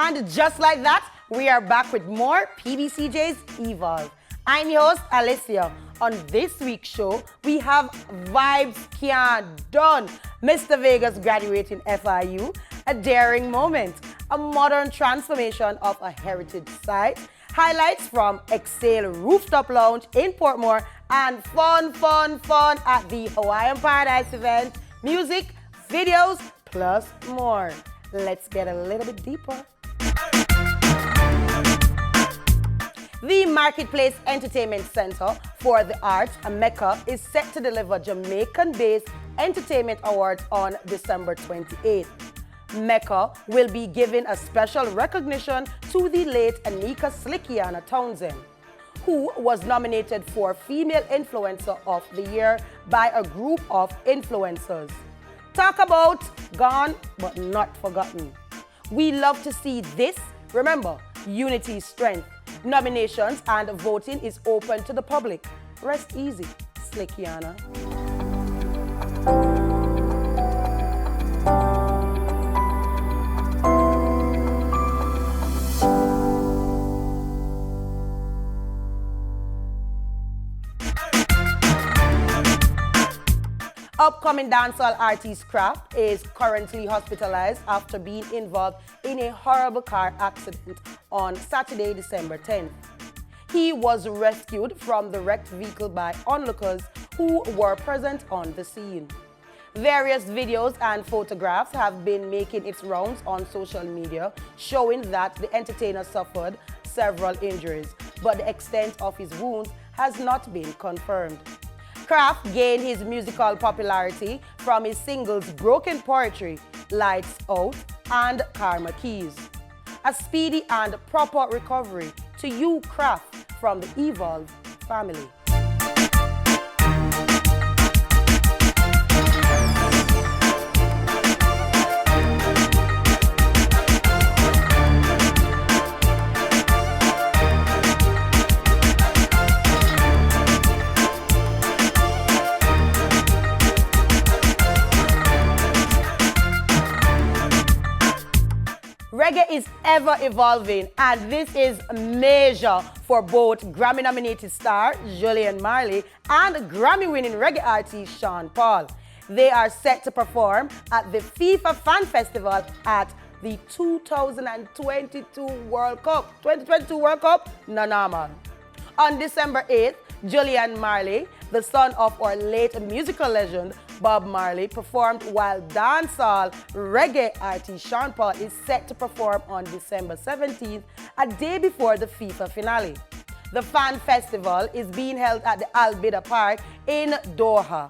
And just like that, we are back with more PBCJ's E-Volve. I'm your host, Alicia. On this week's show, we have Vibes Can't Done. Mr. Vegas graduating FIU, a daring moment, a modern transformation of a heritage site, highlights from Exhale Rooftop Lounge in Portmore, and fun at the Hawaiian Paradise event, music, videos, plus more. Let's get a little bit deeper. The Marketplace Entertainment Center for the Arts, Mecca, is set to deliver Jamaican-based entertainment awards on December 28th. Mecca will be giving a special recognition to the late Anika Slickiana Townsend, who was nominated for Female Influencer of the Year by a group of influencers. Talk about gone but not forgotten. We love to see this. Remember, unity is strength. Nominations and voting is open to the public. Rest easy, Slickiana. Upcoming dancehall artist Kraft is currently hospitalized after being involved in a horrible car accident on Saturday, December 10th. He was rescued from the wrecked vehicle by onlookers who were present on the scene. Various videos and photographs have been making its rounds on social media, showing that the entertainer suffered several injuries, but the extent of his wounds has not been confirmed. Kraft gained his musical popularity from his singles Broken Poetry, Lights Out, and Karma Keys. A speedy and proper recovery to you, Kraft, from the E-Volve family. Reggae is ever evolving, and this is major for both Grammy-nominated star Julian Marley and Grammy-winning reggae artist Sean Paul. They are set to perform at the FIFA Fan Festival at the 2022 World Cup. 2022 World Cup? No, man. On December 8th, Julian Marley, the son of our late musical legend Bob Marley, performed, while dancehall reggae artist Sean Paul is set to perform on December 17th, a day before the FIFA finale. The Fan Festival is being held at the Al Bida Park in Doha.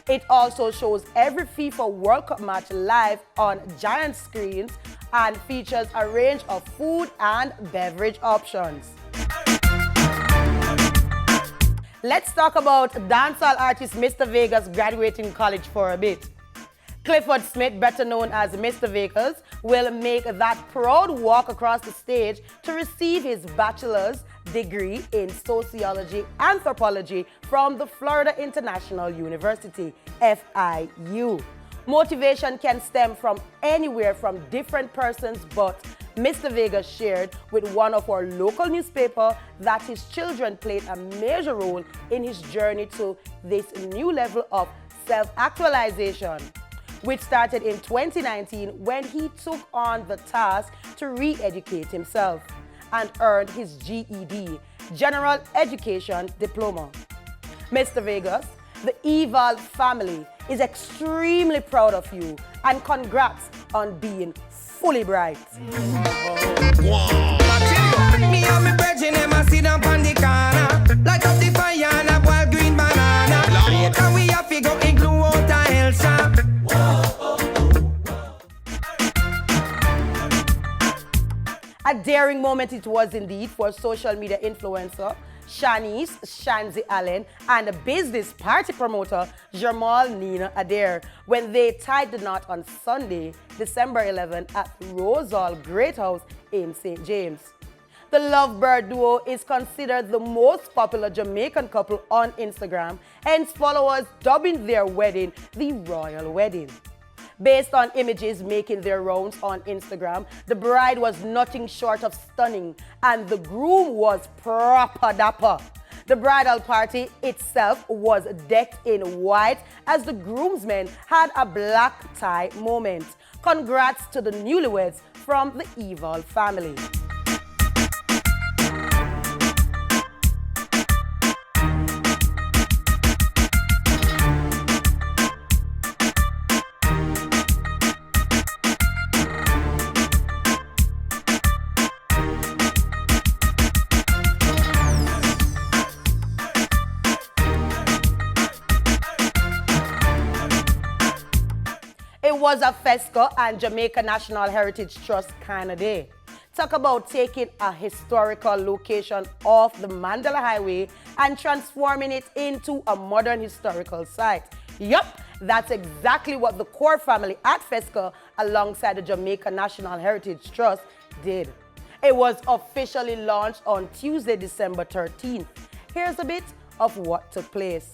It also shows every FIFA World Cup match live on giant screens and features a range of food and beverage options. Let's talk about dancehall artist Mr. Vegas graduating college for a bit. Clifford Smith, better known as Mr. Vegas, will make that proud walk across the stage to receive his bachelor's degree in sociology anthropology from the Florida International University, FIU. Motivation can stem from anywhere from different persons, but Mr. Vegas shared with one of our local newspaper that his children played a major role in his journey to this new level of self-actualization, which started in 2019 when he took on the task to re-educate himself and earned his GED, General Education Diploma. Mr. Vegas, the E-Volve family is extremely proud of you, and congrats on being fully bright. Me and me brethren, them a sit down on the corner, light up the fire and a boil green banana. And we have to go in glue out a hell shop. A daring moment it was indeed for social media influencer Shanice Shanzi Allen and business party promoter Jamal Nina Adair when they tied the knot on Sunday, December 11 at Rose Hall Great House in St. James. The Lovebird duo is considered the most popular Jamaican couple on Instagram, hence followers dubbing their wedding the Royal Wedding. Based on images making their rounds on Instagram, the bride was nothing short of stunning and the groom was proper dapper. The bridal party itself was decked in white as the groomsmen had a black tie moment. Congrats to the newlyweds from the E-Volve family. It was a FESCO and Jamaica National Heritage Trust kind of day. Talk about taking a historical location off the Mandela Highway and transforming it into a modern historical site. Yup, that's exactly what the core family at FESCO alongside the Jamaica National Heritage Trust did. It was officially launched on Tuesday, December 13th. Here's a bit of what took place.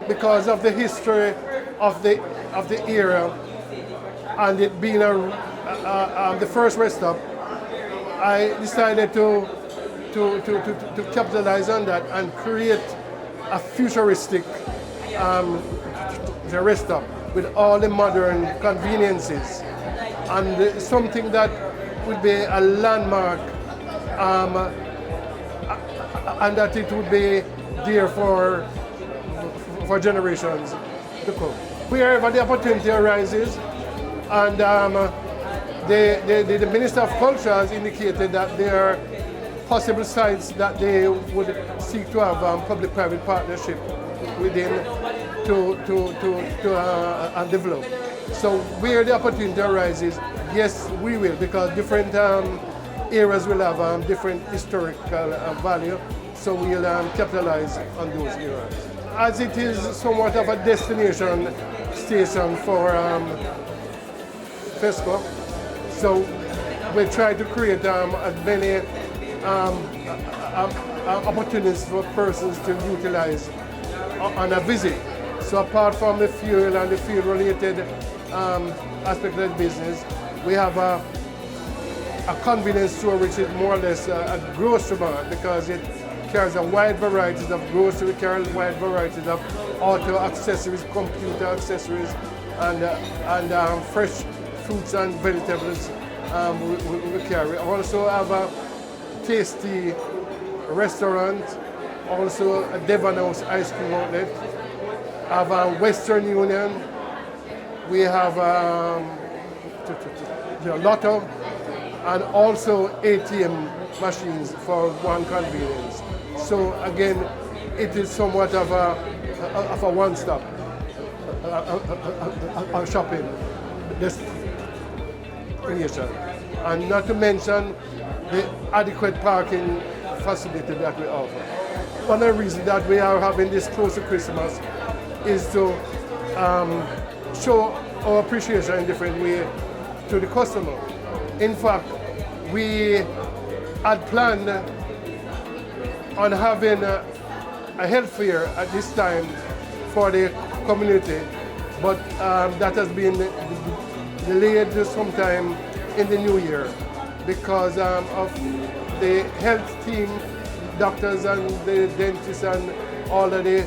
Because of the history of the era and it being the first rest stop, I decided to capitalize on that and create a futuristic rest stop with all the modern conveniences and something that would be a landmark and that it would be there for generations to come. Wherever the opportunity arises, and the Minister of Culture has indicated that there are possible sites that they would seek to have public-private partnership within to develop. So where the opportunity arises, yes, we will, because different areas will have different historical value, so we'll capitalize on those areas. As it is somewhat of a destination station for FESCO, so we try to create as many opportunities for persons to utilize on a visit. So apart from the fuel and the fuel-related aspect of the business, we have a convenience store which is more or less a grocery mart because it carries a wide variety of grocery, carries wide varieties of auto accessories, computer accessories, and fresh fruits and vegetables we carry. Also have a tasty restaurant, also a Devon House ice cream outlet, have a Western Union, we have Lotto, and also ATM machines for one convenience. So again, it is somewhat of a one-stop shopping destination, and not to mention the adequate parking facility that we offer. One of the reasons that we are having this close to Christmas is to show our appreciation in different way to the customer. In fact, we had planned on having a health fair at this time for the community, but that has been delayed to sometime in the new year because of the health team, doctors and the dentists and all of the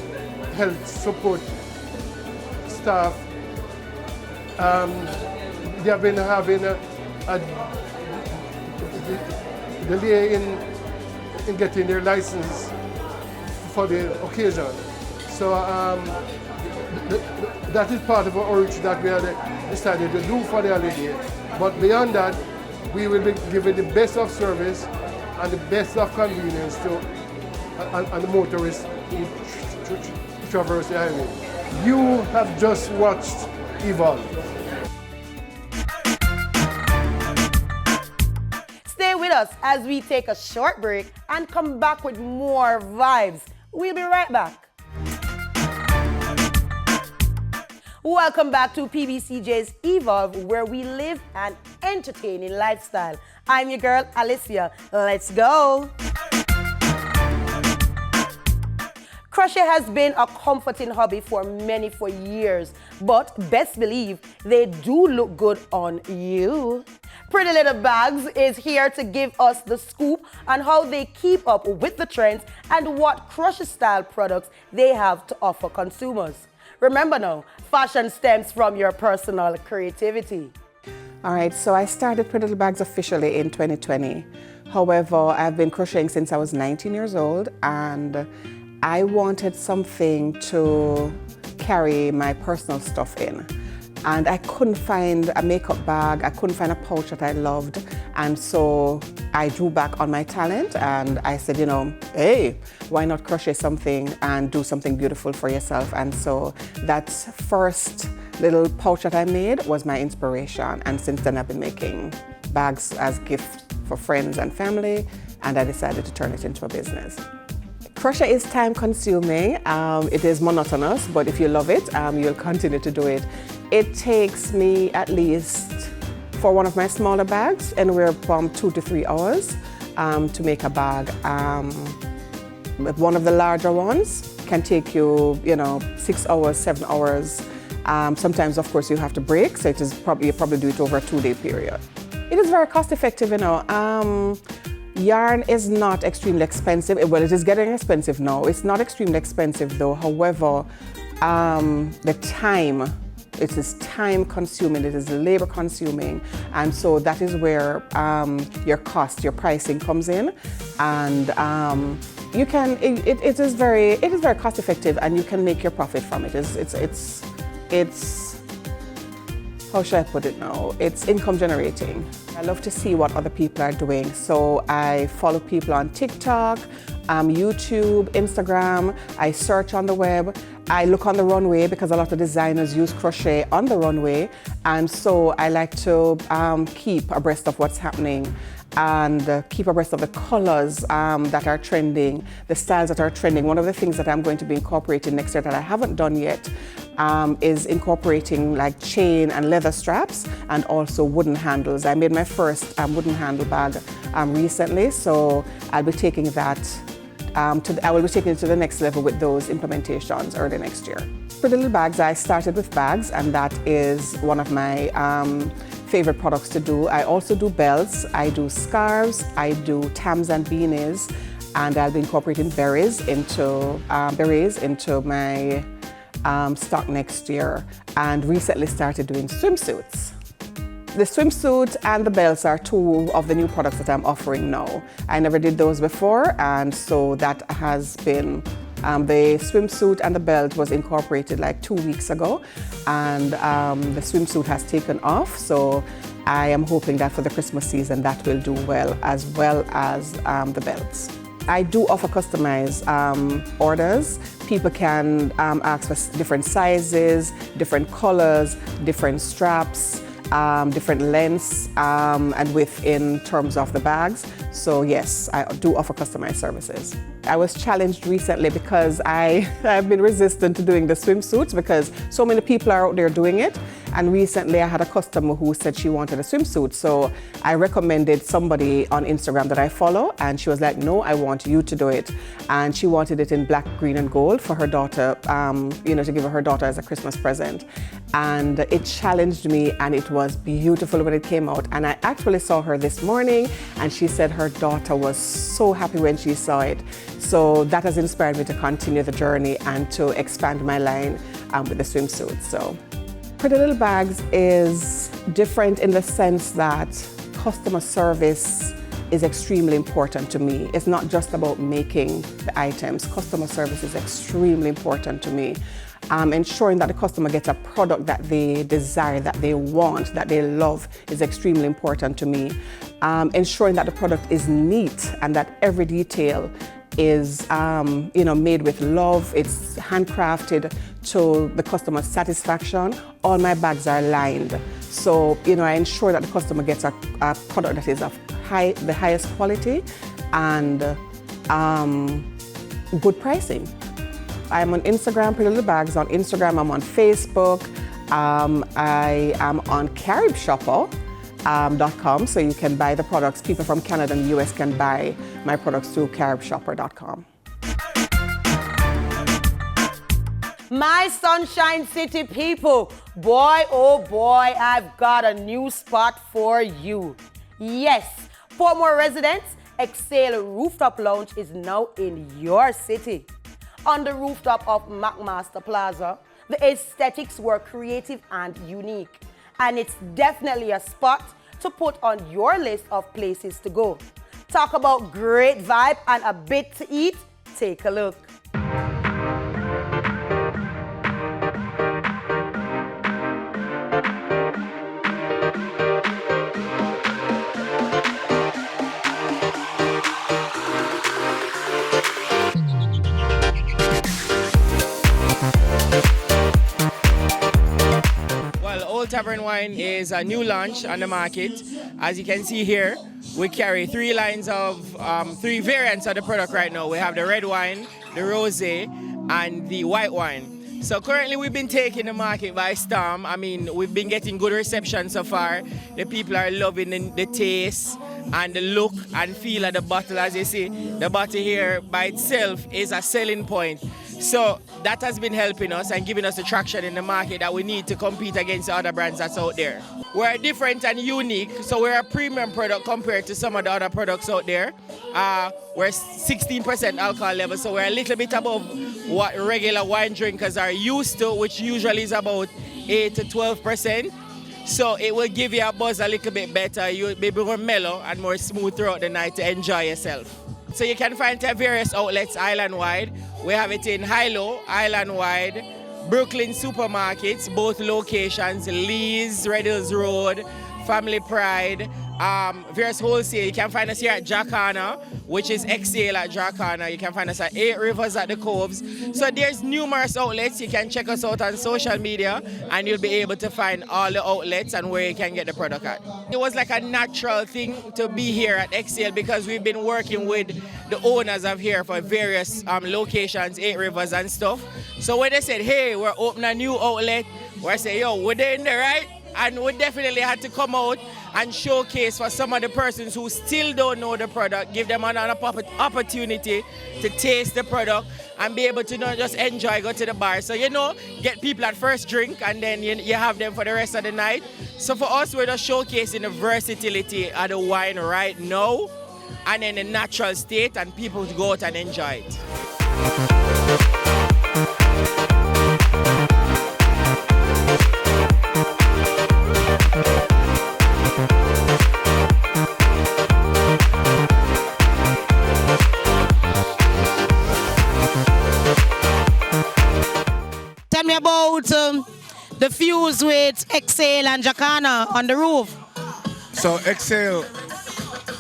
health support staff, they have been having a delay in getting their license for the occasion. So that is part of our outreach that we had decided to do for the holiday. But beyond that, we will be giving the best of service and the best of convenience to and the motorists who traverse the highway. You have just watched E-Volve. Stay with us as we take a short break and come back with more vibes. We'll be right back. Welcome back to PBCJ's E-Volve, where we live an entertaining lifestyle. I'm your girl, Alicia. Let's go. Crochet has been a comforting hobby for many for years, but best believe they do look good on you. Pretty Little Bags is here to give us the scoop on how they keep up with the trends and what crochet style products they have to offer consumers. Remember now, fashion stems from your personal creativity. All right, so I started Pretty Little Bags officially in 2020. However, I've been crocheting since I was 19 years old, and I wanted something to carry my personal stuff in. And I couldn't find a makeup bag, I couldn't find a pouch that I loved. And so I drew back on my talent and I said, you know, hey, why not crochet something and do something beautiful for yourself? And so that first little pouch that I made was my inspiration. And since then I've been making bags as gifts for friends and family, and I decided to turn it into a business. Crochet is time consuming, it is monotonous, but if you love it, you'll continue to do it. It takes me at least, for one of my smaller bags, anywhere from 2 to 3 hours to make a bag. One of the larger ones can take you, 6 hours, 7 hours. Sometimes, of course, you have to break, so you probably do it over a 2-day period. It is very cost effective, Yarn is not extremely expensive. Well, it is getting expensive now. It's not extremely expensive though. However, the time, it is time consuming, it is labor consuming. And so that is where your cost, your pricing comes in. And it is very cost effective, and you can make your profit from it. It's how should I put it now? It's income generating. I love to see what other people are doing. So I follow people on TikTok, YouTube, Instagram. I search on the web. I look on the runway because a lot of designers use crochet on the runway. And so I like to keep abreast of what's happening and keep abreast of the colors that are trending, the styles that are trending. One of the things that I'm going to be incorporating next year that I haven't done yet is incorporating like chain and leather straps and also wooden handles. I made my first wooden handle bag recently, so I'll be taking that I will be taking it to the next level with those implementations early next year. For the little bags, I started with bags, and that is one of my favorite products to do. I also do belts, I do scarves, I do tams and beanies, and I'll be incorporating berries into my stock next year, and recently started doing swimsuits. The swimsuit and the belts are 2 of the new products that I'm offering now. I never did those before, and so that has been, the swimsuit and the belt was incorporated like 2 weeks ago, and the swimsuit has taken off, so I am hoping that for the Christmas season that will do well as the belts. I do offer customized orders. People can ask for different sizes, different colors, different straps, different lengths and width in terms of the bags. So yes, I do offer customized services. I was challenged recently because I've been resistant to doing the swimsuits because so many people are out there doing it. And recently I had a customer who said she wanted a swimsuit. So I recommended somebody on Instagram that I follow, and she was like, no, I want you to do it. And she wanted it in black, green and gold for her daughter, to give her daughter as a Christmas present. And it challenged me, and it was beautiful when it came out. And I actually saw her this morning, and she said her daughter was so happy when she saw it. So that has inspired me to continue the journey and to expand my line with the swimsuit. So Pretty Little Bags is different in the sense that customer service is extremely important to me. It's not just about making the items. Customer service is extremely important to me. Ensuring that the customer gets a product that they desire, that they want, that they love is extremely important to me. Ensuring that the product is neat and that every detail is made with love, it's handcrafted to the customer's satisfaction. All my bags are lined. So, I ensure that the customer gets a product that is of the highest quality and good pricing. I'm on Instagram, Pretty Little Bags on Instagram. I'm on Facebook. I am on caribshopper.com, so you can buy the products. People from Canada and the US can buy my products through caribshopper.com. My Sunshine City people, boy, oh boy, I've got a new spot for you. Yes, for more residents, Exhale Rooftop Lounge is now in your city. On the rooftop of McMaster Plaza, the aesthetics were creative and unique. And it's definitely a spot to put on your list of places to go. Talk about great vibe and a bit to eat. Take a look. Old Tavern Wine is a new launch on the market. As you can see here, we carry three variants of the product right now. We have the red wine, the rosé, and the white wine. So currently we've been taking the market by storm. I mean, we've been getting good reception so far. The people are loving the taste and the look and feel of the bottle. As you see, the bottle here by itself is a selling point. So that has been helping us and giving us the traction in the market that we need to compete against the other brands that's out there. We're different and unique, so we're a premium product compared to some of the other products out there. We're 16% alcohol level, so we're a little bit above what regular wine drinkers are used to, which usually is about 8 to 12%. So it will give you a buzz a little bit better. You'll be more mellow and more smooth throughout the night to enjoy yourself. So you can find it at various outlets island-wide. We have it in Hilo, island-wide, Brooklyn supermarkets, both locations, Lee's, Red Hills Road, Family Pride, various wholesale. You can find us here at Jacana, which is Exhale at Jacana. You can find us at 8 Rivers at the Coves. So there's numerous outlets. You can check us out on social media and you'll be able to find all the outlets and where you can get the product at. It was like a natural thing to be here at Exhale because we've been working with the owners of here for various locations, 8 Rivers and stuff. So when they said, hey, we're opening a new outlet, we say, yo, we're in there, right? And we definitely had to come out and showcase for some of the persons who still don't know the product, give them another opportunity to taste the product and be able to not just enjoy, go to the bar. So, get people at first drink and then you have them for the rest of the night. So for us, we're just showcasing the versatility of the wine right now and in a natural state and people to go out and enjoy it. Tell me about the fuse with Exhale and Jacana on the roof. So Exhale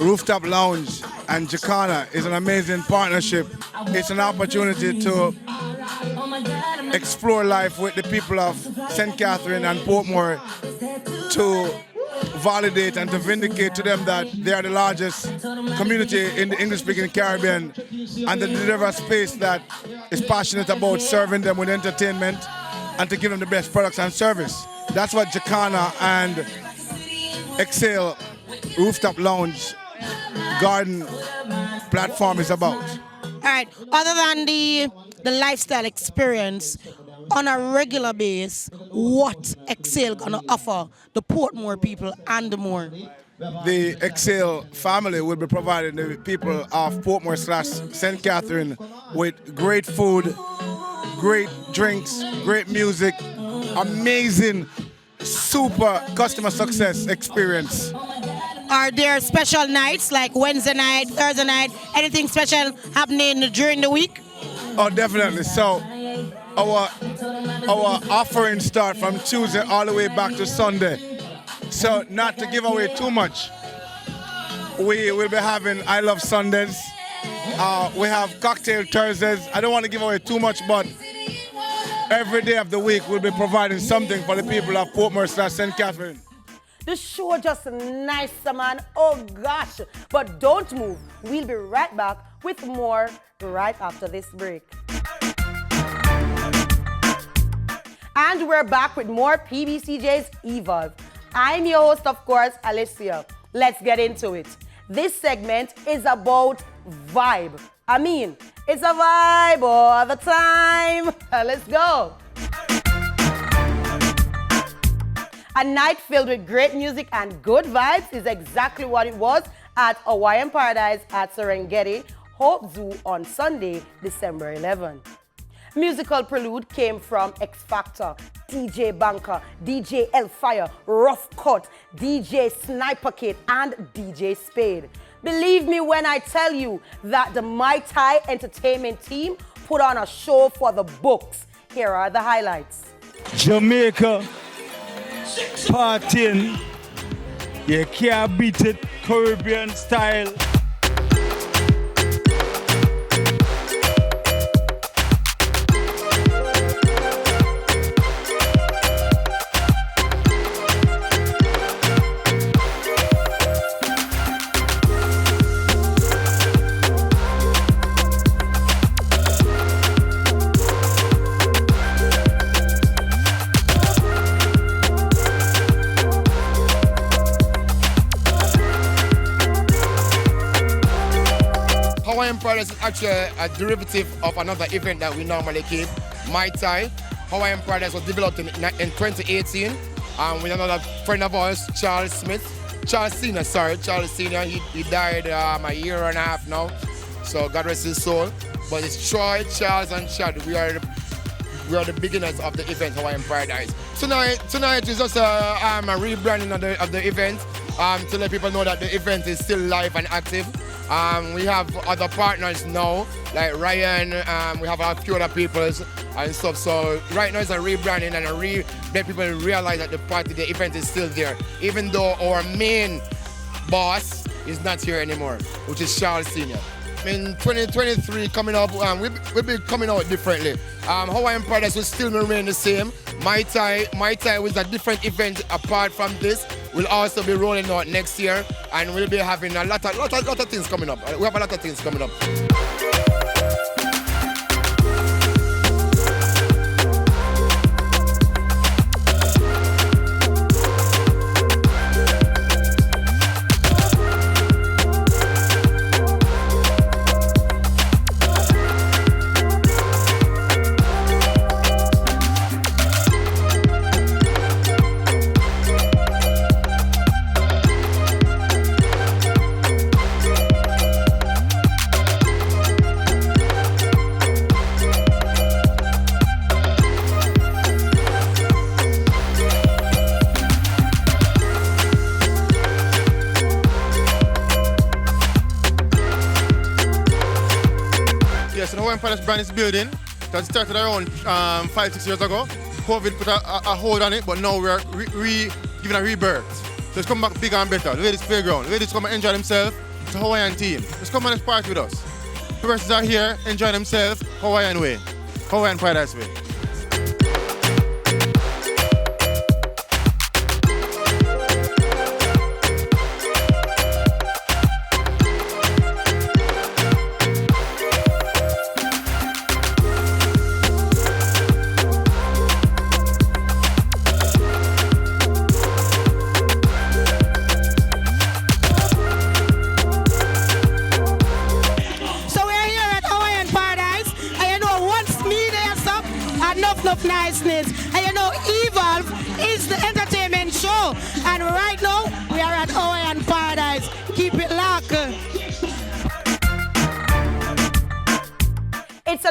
Rooftop Lounge and Jacana is an amazing partnership. It's an opportunity to explore life with the people of St. Catherine and Portmore, to validate and to vindicate to them that they are the largest community in the English-speaking Caribbean and to deliver a space that is passionate about serving them with entertainment and to give them the best products and service. That's what Jacana and Excel Rooftop Lounge Garden platform is about. All right. Other than the lifestyle experience, on a regular basis, what Excel gonna offer the Portmore people and the more? The Excel family will be providing the people of Portmore / St. Catherine with great food, great drinks, great music, amazing, super customer success experience. Are there special nights like Wednesday night, Thursday night, anything special happening during the week? Oh, definitely. So our offerings start from Tuesday all the way back to Sunday. So not to give away too much, we will be having I Love Sundays. We have Cocktail Thursdays. I don't want to give away too much, but every day of the week we'll be providing something for the people of Portmore / St. Catherine. The show just nice, man. Oh gosh. But don't move. We'll be right back with more right after this break. And we're back with more PBCJ's E-Volve. I'm your host, of course, Alicia. Let's get into it. This segment is about vibe. I mean, it's a vibe all the time. Let's go. A night filled with great music and good vibes is exactly what it was at Hawaiian Paradise at Serengeti Hope Zoo on Sunday, December 11. Musical prelude came from X Factor, DJ Banker, DJ Elfire, Rough Cut, DJ Sniper Kid, and DJ Spade. Believe me when I tell you that the Mai Tai entertainment team put on a show for the books. Here are the highlights. Jamaica, partying, you can't beat it, Caribbean style. Hawaiian Paradise is actually a derivative of another event that we normally keep, Mai Tai. Hawaiian Paradise was developed in 2018 with another friend of ours, Charles Senior. He died a year and a half now, so God rest his soul. But it's Troy, Charles, and Chad. We are the beginners of the event, Hawaiian Paradise. Tonight is just a rebranding of the event to let people know that the event is still live and active. We have other partners now, like Ryan, we have a few other people and stuff. So right now it's a rebranding and let people realize that the event is still there. Even though our main boss is not here anymore, which is Charles Senior. In 2023 coming up, we'll be coming out differently. Hawaiian Paradise will still remain the same. Mai Tai was a different event apart from this. We'll also be rolling out next year, and we'll be having a lot of things coming up. We have a lot of things coming up. Palace brand is building. That started around 5-6 years ago. COVID put a hold on it, but now we're giving a rebirth. So let's come back bigger and better. The ladies playground. The ladies come and enjoy themselves. It's a Hawaiian team. Let's come and party with us. The persons are here, enjoy themselves Hawaiian way. Hawaiian Paradise way.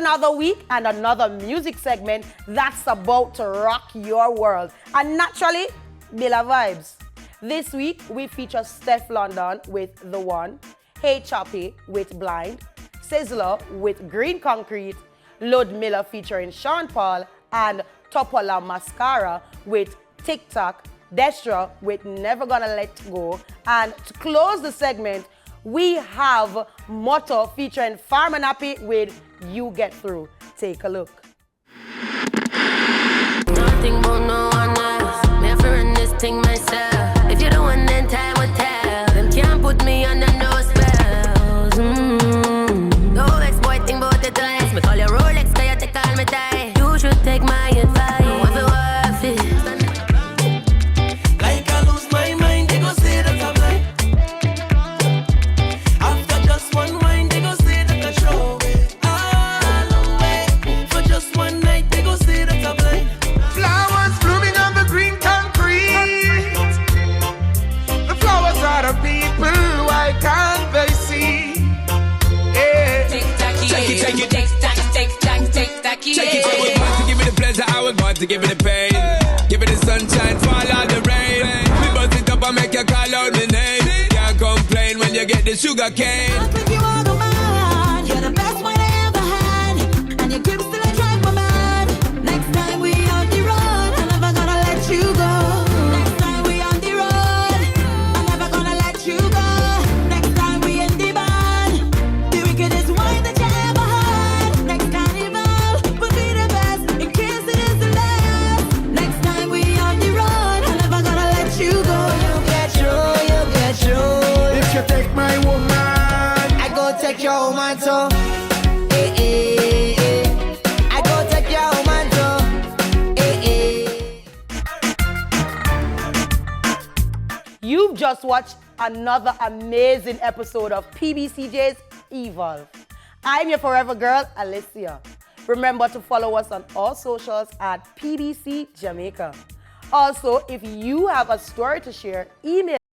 another week and another music segment that's about to rock your world. And naturally, Billa Vibes. This week, we feature Steph London with The One, Hey Choppy with Blind, Sizzler with Green Concrete, Lud Miller featuring Sean Paul, and Topola Mascara with TikTok, Destra with Never Gonna Let Go. And to close the segment, we have Motto featuring Farmer Nappy with You Get Through. Take a look. Nothing but no one else. Me have to run this thing myself. If you don't want, then time will tell. Them can't put me under no spells. No exploiting both the times. Me call your Rolex, cause you take all me time. You should take my advice. What's the worth it? Like I lose my mind, they go say that I'm lying. After just one wine, they go say that I show. Long way. For just one night, they go say that I'm blind. Flowers blooming on the green concrete. The flowers are the people, why can't they see? Yeah. Take it. I was born to give me the pleasure, I was born to give me the pain. Give me the sunshine, fall out the rain. We bust it up and make you call out my name. Can't complain when you get the sugar cane. You are the man. You're the best one I ever had. And your grip still a drive my man. Next time we on the road, I'm never gonna let you go. Next time we on the road, I'm never gonna let you go. Next time we in the band, the wickedest wine that you ever had. Next carnival will be the best, in case it is the last. Next time we on the road, I'm never gonna let you go. You get through. If you take my woman, I go take your woman too. I go take your woman too. You've just watched another amazing episode of PBCJ's E-Volve. I'm your forever girl, Alicia. Remember to follow us on all socials at PBCJamaica. Also, if you have a story to share, email